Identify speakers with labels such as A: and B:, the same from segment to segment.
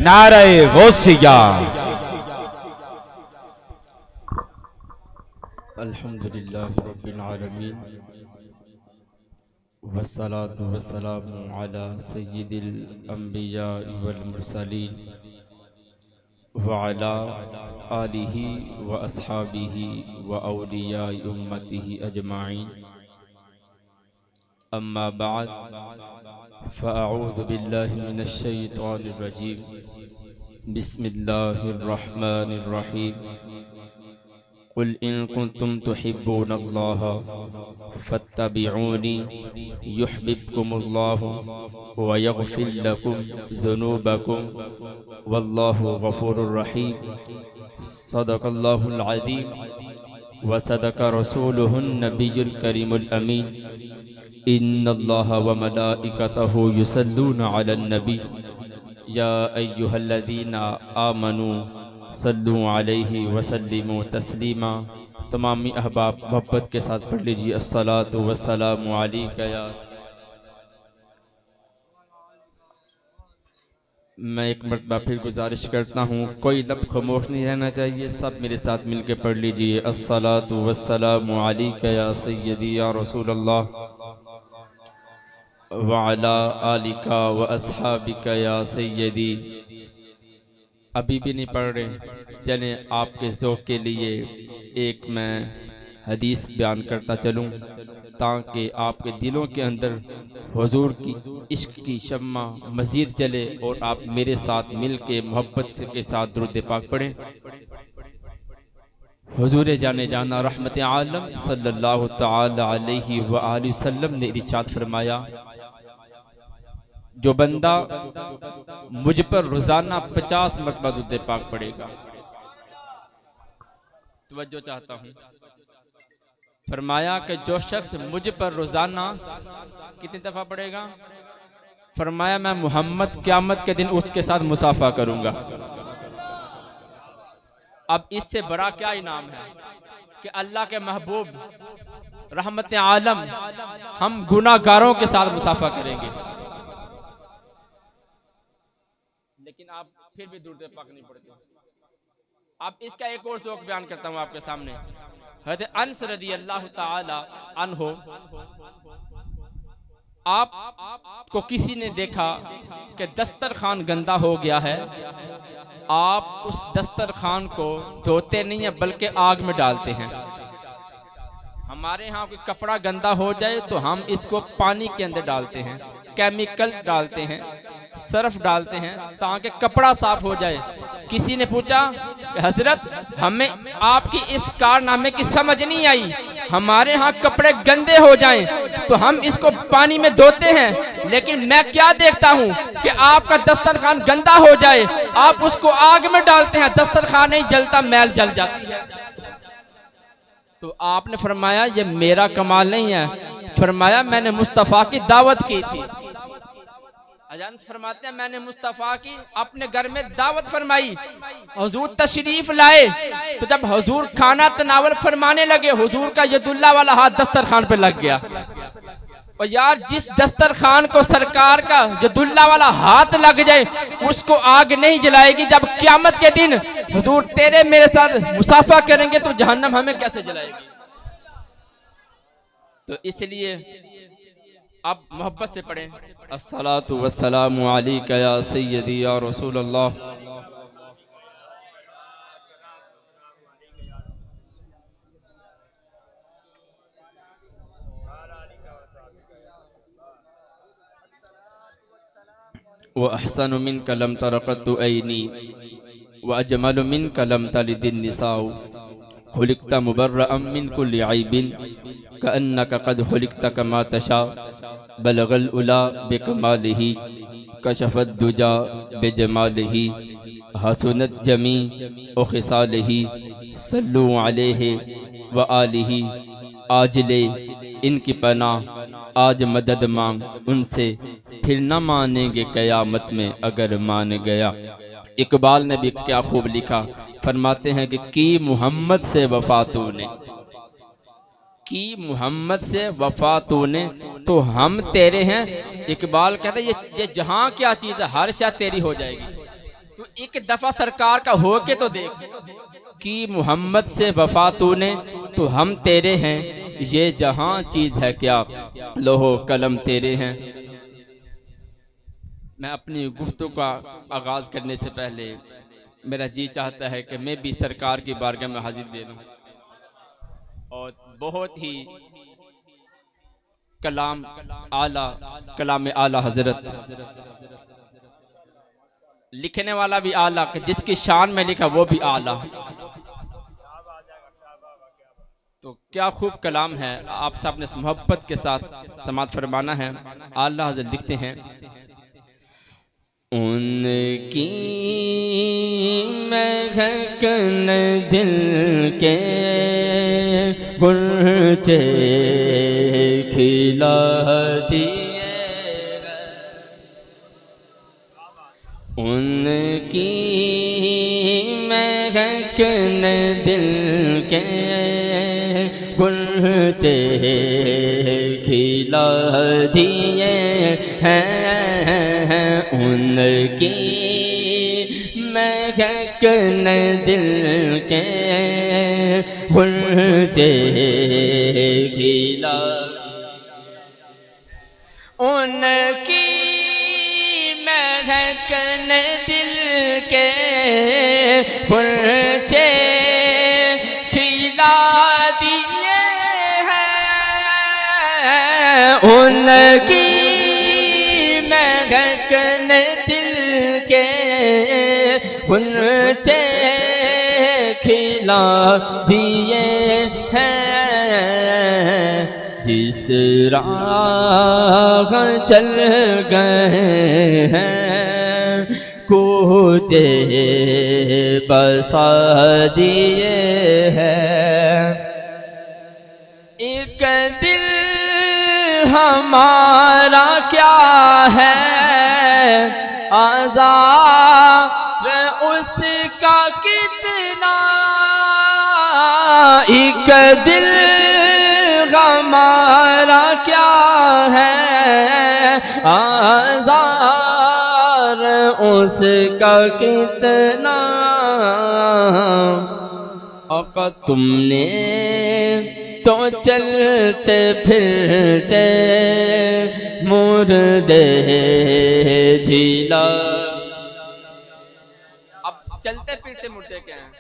A: نعرہ غوثیہ۔
B: الحمدللہ رب العالمین والصلاة والسلام علی سید الانبیاء والمرسلین وعلی آلہ واصحابہ واولیاء امتہ اجمعین، اما بعد فاعوذ باللہ من الشیطان الرجیم، بسم اللہ الرحمن الرحیم۔ قل ان کنتم تحبون اللہ فاتبعونی یحببکم اللہ ویغفر لکم ذنوبکم واللہ غفور الرحیم۔ صدق اللہ العظیم وصدق رسولہ النبی الکریم الامین۔ ان اللہ وملائکتہ یصلون علی النبی یا ایہا الذین آمنوا صلو علیہ وسلموا تسلیما۔ تمامی احباب محبت کے ساتھ پڑھ لیجیے، الصلاۃ والسلام علیک یا۔ میں ایک مرتبہ پھر گزارش کرتا ہوں، کوئی لب خاموش نہیں رہنا چاہیے، سب میرے ساتھ مل کے پڑھ لیجیے، الصلاۃ والسلام علیک یا سیدی یا رسول اللہ وعلی آلک واصحابک یا سیدی۔ ابھی بھی نہیں پڑھ رہے، چلیں آپ کے ذوق کے لیے ایک میں حدیث بیان کرتا چلوں تاکہ آپ کے دلوں کے اندر حضور کی عشق کی شمع مزید جلے اور آپ میرے ساتھ مل کے محبت کے ساتھ درود پاک پڑھیں۔ حضور جانے جانا رحمت عالم صلی اللہ تعالی علیہ وآلہ وسلم نے ارشاد فرمایا، جو بندہ مجھ پر روزانہ 50 مرتبہ درود پاک پڑھے گا، توجہ چاہتا ہوں، فرمایا کہ جو شخص مجھ پر روزانہ کتنی دفعہ پڑھے گا؟ فرمایا میں محمد قیامت کے دن اس کے ساتھ مصافحہ کروں گا۔ اب اس سے بڑا کیا انعام ہے کہ اللہ کے محبوب رحمت عالم ہم گناہگاروں کے ساتھ مصافحہ کریں گے، لیکن آپ پھر بھی درود پاک نہیں پڑھتے۔ اب اس کا ایک اور ذوق بیان کرتا ہوں آپ کے سامنے۔ حضرت انس رضی اللہ تعالی عنہ، آپ کو کسی نے دیکھا کہ دسترخوان گندا ہو گیا ہے، آپ اس دسترخوان کو دھوتے نہیں ہیں بلکہ آگ میں ڈالتے ہیں۔ ہمارے ہاں کوئی کپڑا گندا ہو جائے تو ہم اس کو پانی کے اندر ڈالتے ہیں، کیمیکل ڈالتے ہیں، صرف ڈالتے ہیں تاکہ کپڑا صاف ہو جائے۔ کسی نے پوچھا کہ حضرت ہمیں آپ کی اس کارنامے کی سمجھ نہیں آئی، ہمارے ہاں کپڑے گندے ہو جائیں تو ہم اس کو پانی میں دھوتے ہیں، لیکن میں کیا دیکھتا ہوں کہ آپ کا دسترخوان گندا ہو جائے آپ اس کو آگ میں ڈالتے ہیں، دسترخوان نہیں جلتا، میل جل جاتی ہے۔ تو آپ نے فرمایا یہ میرا کمال نہیں ہے، فرمایا میں نے مصطفیٰ کی دعوت کی تھی۔ اجانس فرماتے ہیں میں نے مصطفیٰ کی اپنے گھر میں دعوت فرمائی، حضور تشریف لائے تو جب حضور کھانا تناول فرمانے لگے حضور کا ید اللہ والا ہاتھ دسترخوان پہ لگ گیا۔ اور یار جس دسترخوان کو سرکار کا ید اللہ والا ہاتھ لگ جائے اس کو آگ نہیں جلائے گی، جب قیامت کے دن حضور تیرے میرے ساتھ مصافحہ کریں گے تو جہنم ہمیں کیسے جلائے گی؟ تو اس لیے اب محبت سے پڑھیں، الصلاۃ والسلام علیک یا سیدی یا رسول اللہ۔ وَأَحْسَنُ مِنْكَ لَمْ تَرَ قَطُّ عَيْنِي وَأَجْمَلُ مِنْكَ لَمْ تَلِدِ النِّسَاءُ خُلِقْتَ مُبَرَّأً مِنْ كُلِّ عَيْبٍ كَأَنَّكَ قَدْ خُلِقْتَ كَمَا تَشَاءُ بلغ العلا بکمالہ کشف الدجا بجمالہ حسنت جمیع خصالہ صلو علیہ وآلہ۔ آج لے ان کی پناہ آج مدد مانگ ان سے، پھر نہ مانیں گے قیامت میں اگر مان گیا۔ اقبال نے بھی کیا خوب لکھا، فرماتے ہیں کہ کی محمد سے وفا تو نے، کی محمد سے وفا تو نے تو ہم تیرے ہیں۔ اقبال کہتا ہے یہ جہاں کیا چیز ہے ہر شے تیری ہو جائے گی، تو ایک دفعہ سرکار کا ہو کے تو دیکھ کہ محمد سے وفا تو نے تو ہم تیرے ہیں، یہ جہاں چیز ہے کیا لوح و قلم تیرے ہیں۔ میں اپنی گفتگو کا آغاز کرنے سے پہلے میرا جی چاہتا ہے کہ میں بھی سرکار کی بارگاہ میں حاضر دے دوں اور بہت ہی کلام اعلیٰ حضرت، لکھنے والا بھی اعلیٰ، جس کی شان میں لکھا وہ بھی اعلیٰ، تو کیا خوب کلام ہے۔ آپ سب نے محبت کے ساتھ سماعت فرمانا ہے۔ اعلیٰ حضرت لکھتے ہیں، ان کی مہکن دل کے گلچے کھلا دیے، ان کی مہکن دل کے گلچے کھلا دیے ہیں، ان کی مہکن دل کے گلچے کھلا، ان کی مہکن دل کے گلچے کھلا دیے ہیں، ان کی مہکن دل کے گلچے کھلا دیے ہیں، جس راہ چل گئے ہیں کوچے بسا دیے ہیں، ایک دل ہمارا کیا ہے آزار اس کا کتنا، ایک دل ہمارا کیا ہے آزار اس کا کتنا، آقا تم نے تو چلتے پھرتے مردے جھیلا۔ اب چلتے پھرتے مردے کیا ہیں؟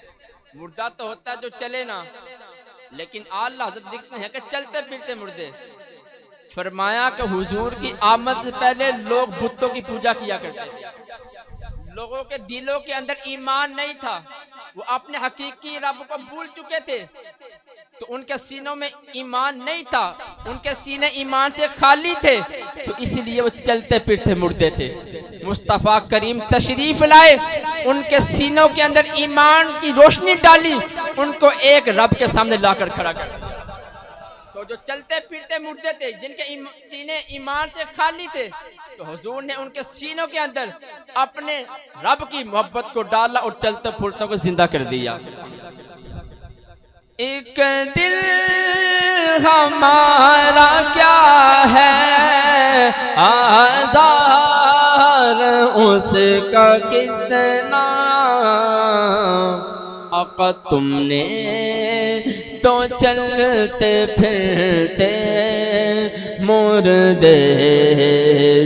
B: مردہ تو ہوتا ہے جو چلے نا، لیکن اعلیٰ حضرت لکھتے ہیں کہ چلتے پھرتے مردے۔ فرمایا کہ حضور کی آمد سے پہلے لوگ بتوں کی پوجا کیا کرتے تھے، لوگوں کے دلوں کے اندر ایمان نہیں تھا، وہ اپنے حقیقی رب کو بھول چکے تھے، تو ان کے سینوں میں ایمان نہیں تھا، ان کے سینے ایمان سے خالی تھے، تو اس لیے وہ چلتے پھرتے مردے تھے۔ مصطفیٰ کریم تشریف لائے، ان کے سینوں کے اندر ایمان کی روشنی ڈالی، ان کو ایک رب کے سامنے لا کر کھڑا کر دیا۔ تو جو چلتے پھرتے مردے تھے، جن کے سینے ایمان سے خالی تھے، تو حضور نے ان کے سینوں کے اندر اپنے رب کی محبت کو ڈالا اور چلتے پھرتے کو زندہ کر دیا۔ ایک دل ہمارا کیا ہے آزار اس کا کتنا، آقا تم نے تو چلتے پھرتے مردے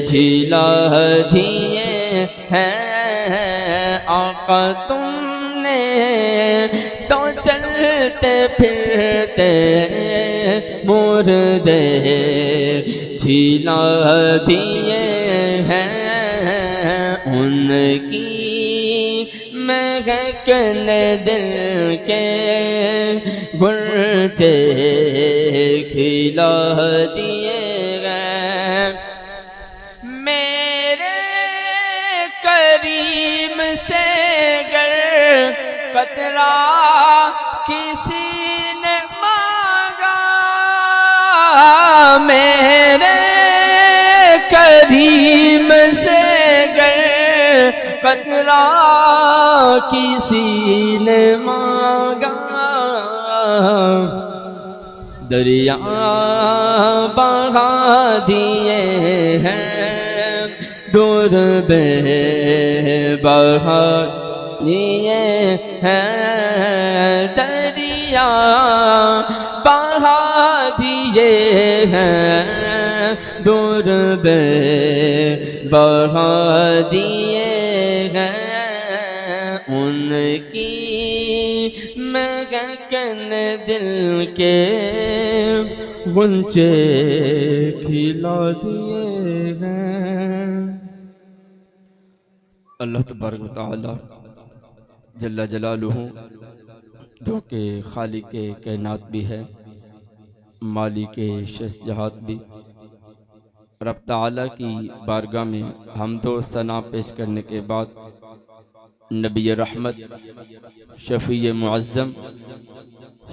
B: جھیلا دیے ہیں، آقا تم نے تو چلتے پھرتے مردے جھیلا دیے ہیں، ان کی مہکن دل کے گلچے کھلا دیے گئے، میرے کریم سے گر قطرہ کسی نے مانگا، میرے کریم سے گر قطرہ کسی نے مانگا، دریا بہا دیے ہیں دور بے بہا دیے ہیں دریا بہا دیے ہیں دور بے بہا دیے ہیں ان کی مہکن دل کے غنچے کھلا دیے ہیں۔ اللہ تبارک و تعالی جل جلالہ جو کہ خالق کائنات بھی ہے، مالک شجاعت بھی، رب تعالی کی بارگاہ میں حمد و ثنا پیش کرنے کے بعد نبی رحمت، شفیع معظم،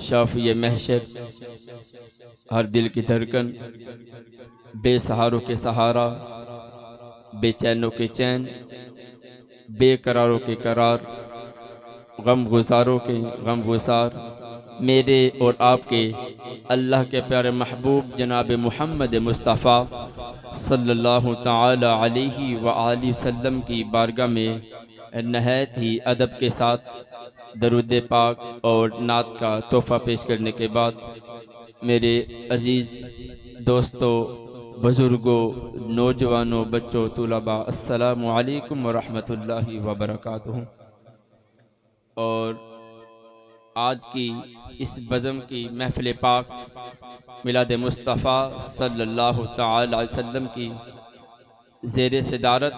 B: شافی محشر، ہر دل کی دھڑکن، بے سہاروں کے سہارا، بے چینوں کے چین، بے قراروں کے قرار، غم گزاروں کے غم گزار، میرے اور آپ کے اللہ کے پیارے محبوب جناب محمد مصطفیٰ صلی اللہ تعالی علیہ وآلہ وسلم کی بارگاہ میں نہایت ہی ادب کے ساتھ درود پاک اور نعت کا تحفہ پیش کرنے کے بعد میرے عزیز دوستوں، بزرگوں، نوجوانوں، بچوں، طلباء، السلام علیکم ورحمۃ اللہ وبرکاتہ۔ اور آج کی اس بزم کی محفل پاک میلاد مصطفیٰ صلی اللہ تعالی علیہ وسلم کی زیر صدارت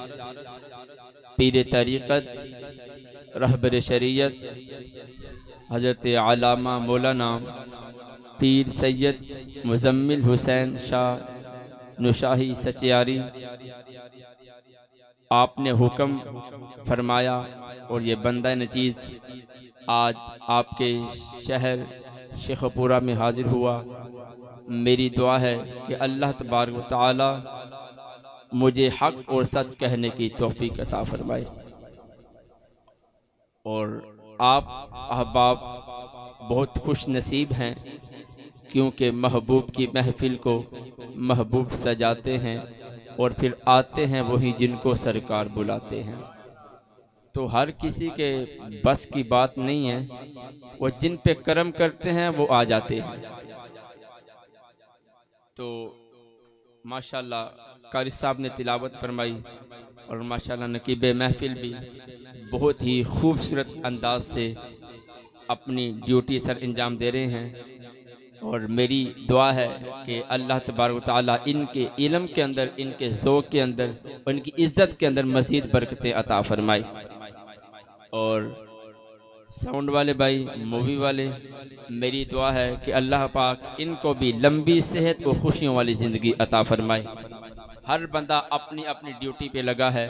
B: پیر طریقت رہبر شریعت حضرت علامہ مولانا پیر سید مزمل حسین شاہ نشاہی سچیاری، آپ نے حکم فرمایا اور یہ بندہ نچیز آج آپ کے شہر شیخ پورہ میں حاضر ہوا۔ میری دعا ہے کہ اللہ تبارک و تعالی مجھے حق اور سچ کہنے کی توفیق عطا فرمائے، اور آپ احباب بہت خوش نصیب ہیں کیونکہ محبوب کی محفل کو محبوب سجاتے ہیں اور پھر آتے ہیں وہی جن کو سرکار بلاتے ہیں۔ تو ہر کسی کے بس کی بات نہیں ہے، وہ جن پہ کرم کرتے ہیں وہ آ جاتے ہیں۔ تو ماشاءاللہ قاری صاحب نے تلاوت فرمائی اور ماشاءاللہ نقیب محفل بھی بہت ہی خوبصورت انداز سے اپنی ڈیوٹی سر انجام دے رہے ہیں، اور میری دعا ہے کہ اللہ تبارک و تعالیٰ ان کے علم کے اندر، ان کے ذوق کے اندر، ان کی عزت کے اندر مزید برکتیں عطا فرمائے۔ اور ساؤنڈ والے بھائی، مووی والے، میری دعا ہے کہ اللہ پاک ان کو بھی لمبی صحت و خوشیوں والی زندگی عطا فرمائے۔ ہر بندہ اپنی اپنی ڈیوٹی پہ لگا ہے،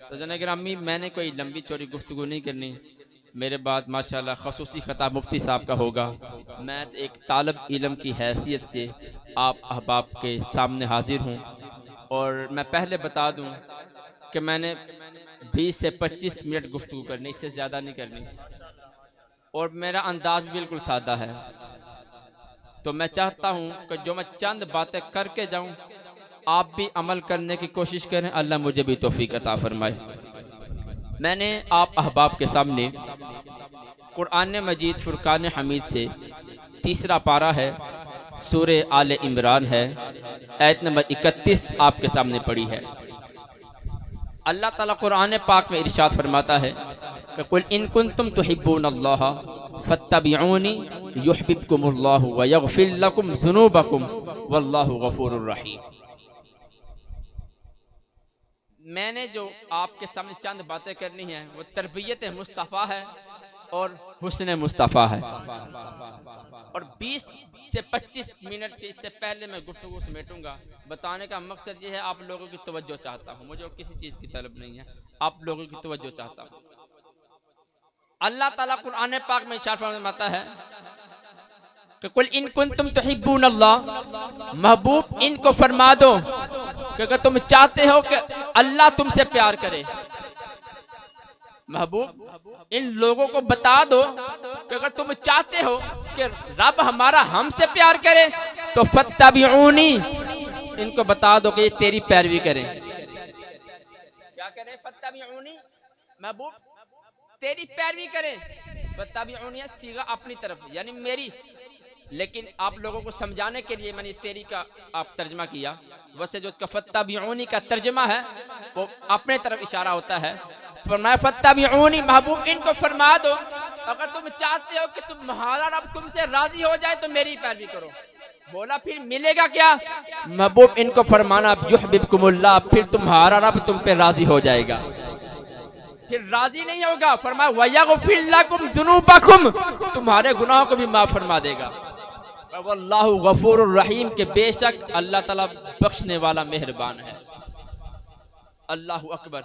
B: تو جناب گرامی میں نے کوئی لمبی چوڑی گفتگو نہیں کرنی، میرے بعد ماشاءاللہ خصوصی خطاب مفتی صاحب کا ہوگا۔ میں ایک طالب علم کی حیثیت سے آپ احباب کے سامنے حاضر ہوں، اور میں پہلے بتا دوں کہ میں نے 20 سے 25 منٹ گفتگو کرنی، اس سے زیادہ نہیں کرنی، اور میرا انداز بالکل سادہ ہے۔ تو میں چاہتا ہوں کہ جو میں چند باتیں کر کے جاؤں آپ بھی عمل کرنے کی کوشش کریں، اللہ مجھے بھی توفیق عطا فرمائے۔ میں نے آپ احباب کے سامنے قرآن مجید فرقان حمید سے تیسرا پارہ ہے، سورہ آل عمران ہے، آیت نمبر 31 آپ کے سامنے پڑھی ہے۔ اللہ تعالیٰ قرآن پاک میں ارشاد فرماتا ہے کہ قُلْ إِن كُنتُمْ تُحِبُّونَ اللَّهَ فَاتَّبِعُونِي يُحْبِبْكُمُ اللَّهُ وَيَغْفِرْ لَكُمْ ذُنُوبَكُمْ وَاللَّهُ غَفُورٌ رَحِيمٌ۔ میں نے جو آپ کے سامنے چند باتیں کرنی ہیں وہ تربیت مصطفیٰ ہے اور حسن مصطفیٰ ہے، اور 20 سے 25 منٹ کے اس سے پہلے میں گفتگو سمیٹوں گا۔ بتانے کا مقصد یہ ہے آپ لوگوں کی توجہ چاہتا ہوں، مجھے کسی چیز کی طلب نہیں ہے، آپ لوگوں کی توجہ چاہتا ہوں۔ اللہ تعالیٰ قرآن پاک میں ارشاد فرماتا ہے کہ قُلْ إِن كُنتُمْ تُحِبُّونَ اللَّهَ، محبوب ان کو فرما دو کہ اگر تم چاہتے ہو کہ اللہ تم سے پیار کرے، محبوب ان لوگوں کو بتا دو کہ اگر تم چاہتے ہو کہ رب ہمارا ہم سے پیار کرے تو فَاتَّبِعُونِی، ان کو بتا دو کہ یہ تیری پیروی کریں۔ رہے فتبعونی، محبوب تیری پیروی کریں، فتبعونی صیغہ اپنی طرف یعنی میری، لیکن آپ لوگوں کو سمجھانے کے لیے میں نے تیری کا آپ ترجمہ کیا، ویسے جو اس کا فتبعونی کا ترجمہ ہے وہ اپنے طرف اشارہ ہوتا ہے۔ فرمایا فتبعونی، محبوب ان کو فرما دو اگر تم چاہتے ہو کہ تمہارا رب تم سے راضی ہو جائے تو میری پیروی کرو۔ بولا پھر ملے گا کیا؟ محبوب ان کو فرمانا یحببکم اللہ، پھر تمہارا رب تم پہ راضی ہو جائے گا، پھر راضی نہیں ہوگا، فرمایا وَيَغْفِرْ لَكُمْ ذُنُوبَكُمْ، تمہارے گناہوں کو بھی معاف فرما دے گا۔ واللہ غفور الرحیم، کہ بے شک اللہ تعالیٰ بخشنے والا مہربان ہے۔ اللہ اکبر۔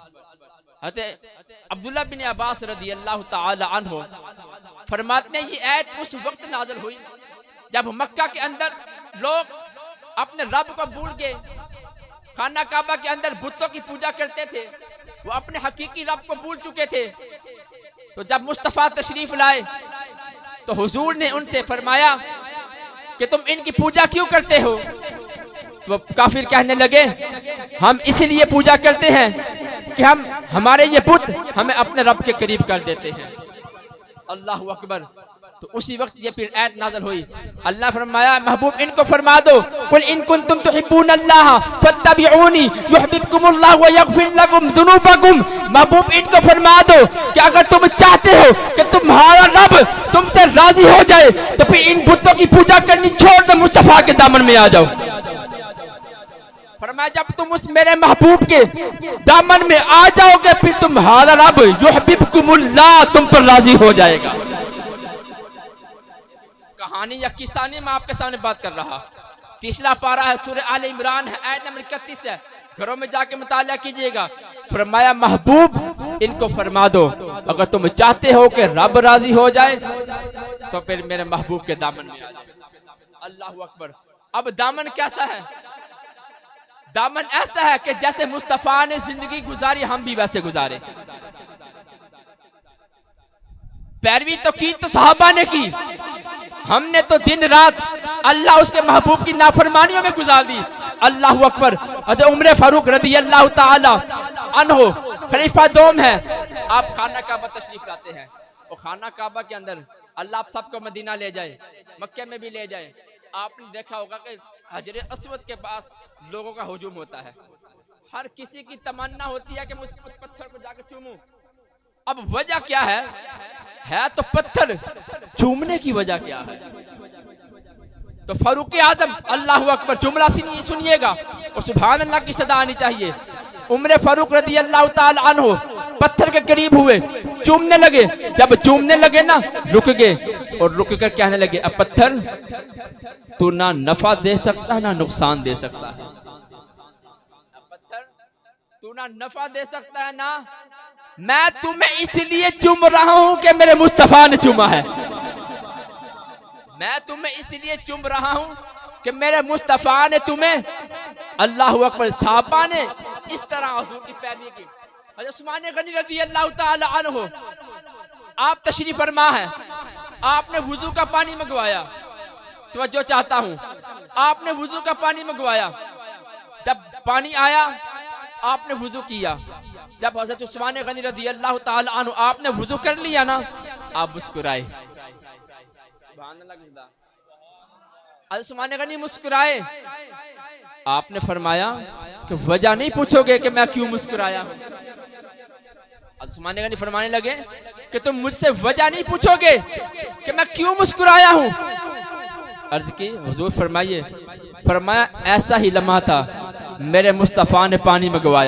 B: حضرت عبداللہ بن عباس رضی اللہ تعالی عنہ فرماتے ہیں یہ آیت اس وقت نازل ہوئی جب مکہ کے اندر لوگ اپنے رب کو بھول گئے، خانہ کعبہ کے اندر بتوں کی پوجا کرتے تھے، وہ اپنے حقیقی رب کو بھول چکے تھے۔ تو جب مصطفیٰ تشریف لائے تو حضور نے ان سے فرمایا کہ تم ان کی پوجا کیوں کرتے ہو؟ تو کافر کہنے لگے ہم اس لیے پوجا کرتے ہیں کہ ہمارے یہ بت ہمیں اپنے رب کے قریب کر دیتے ہیں۔ اللہ اکبر۔ تو اسی وقت یہ پھر آیت نازل ہوئی، اللہ فرمایا محبوب ان کو فرما دو قل ان کنتم تحبون اللہ فاتبعونی یحببکم اللہ ویغفر لکم ذنوبکم، محبوب ان کو فرما دو کہ اگر تم چاہتے ہو کہ تمہارا رب تم سے راضی ہو جائے تو پھر ان بتوں کی پوجا کرنی چھوڑ دو، مصطفیٰ کے دامن میں آ جاؤ۔ فرمایا جب تم اس میرے محبوب کے دامن میں آ جاؤ گے پھر تمہارا رب یحببکم اللہ تم پر راضی ہو جائے گا۔ کہانی یا قصہ نہیں، میں آپ کے سامنے بات کر رہا۔ تیسرا پارہ ہے سورہ آل عمران ہے، آیت نمبر 31 ہے، گھروں میں جا کے مطالعہ کیجئے گا۔ فرمایا محبوب ان کو فرما دو اگر تم چاہتے ہو کہ رب راضی ہو جائے تو پھر میرے محبوب کے دامن میں آ جائے۔ اللہ اکبر۔ اب دامن کیسا ہے؟ دامن ایسا ہے کہ جیسے مصطفیٰ نے زندگی گزاری ہم بھی ویسے گزارے۔ پیروی تو کی تو صحابہ نے کی، ہم نے تو دن رات اللہ اس کے محبوب کی نافرمانیوں میں گزار دی۔ اللہ اکبر۔ حضرت عمر فاروق رضی اللہ تعالی عنہ خلیفہ دوم ہے، آپ خانہ کعبہ تشریف لاتے ہیں، اور خانہ کعبہ کے اندر اللہ آپ سب کو مدینہ لے جائے، مکہ میں بھی لے جائے۔ آپ نے دیکھا ہوگا کہ حجر اسود کے پاس لوگوں کا ہجوم ہوتا ہے، ہر کسی کی تمنا ہوتی ہے کہ مجھ پتھر کو جا کے چوموں۔ اب وجہ کیا ہے تو پتھر، چومنے کی وجہ کیا ہے؟ تو فاروق اعظم اللہ اکبر جملہ سنیے گا اور سبحان اللہ کی صدا آنی چاہیے۔ عمر فاروق رضی اللہ تعالی عنہ پتھر کے قریب ہوئے، چومنے لگے، جب چومنے لگے نا رک گئے اور رک کر کہنے لگے اب پتھر تو نہ نفع دے سکتا نہ نقصان دے سکتا ہے، پتھر تو نہ نفع دے سکتا ہے نہ، میں تمہیں اس لیے چوم رہا ہوں کہ میرے مصطفیٰ نے چوما ہے، میں تمہیں اس لیے چوم رہا ہوں کہ میرے مصطفیٰ نے تمہیں۔ اللہ اکبر۔ صحابہ نے اس طرح حضور کی پیروی کی۔ حضرت عثمان غنی رضی اللہ تعالی عنہ آپ تشریف فرما ہے، آپ نے وضو کا پانی منگوایا، توجہ چاہتا ہوں، آپ نے وضو کا پانی منگوایا، جب پانی آیا آپ نے وضو کیا، جب حضرت عثمان غنی رضی اللہ تعالی عنہ آپ نے وضو کر لیا نا آپ مسکرائے۔ حضرت عثمان غنی مسکرائے، آپ نے فرمایا کہ وجہ نہیں پوچھو گے کہ میں کیوں مسکرایا ہوں؟ حضرت عثمان غنی فرمانے لگے کہ تم مجھ سے وجہ نہیں پوچھو گے کہ میں کیوں مسکرایا ہوں؟ عرض کی حضور فرمائیے، فرمایا ایسا ہی لمحہ تھا میرے مصطفیٰ نے پانی منگوایا۔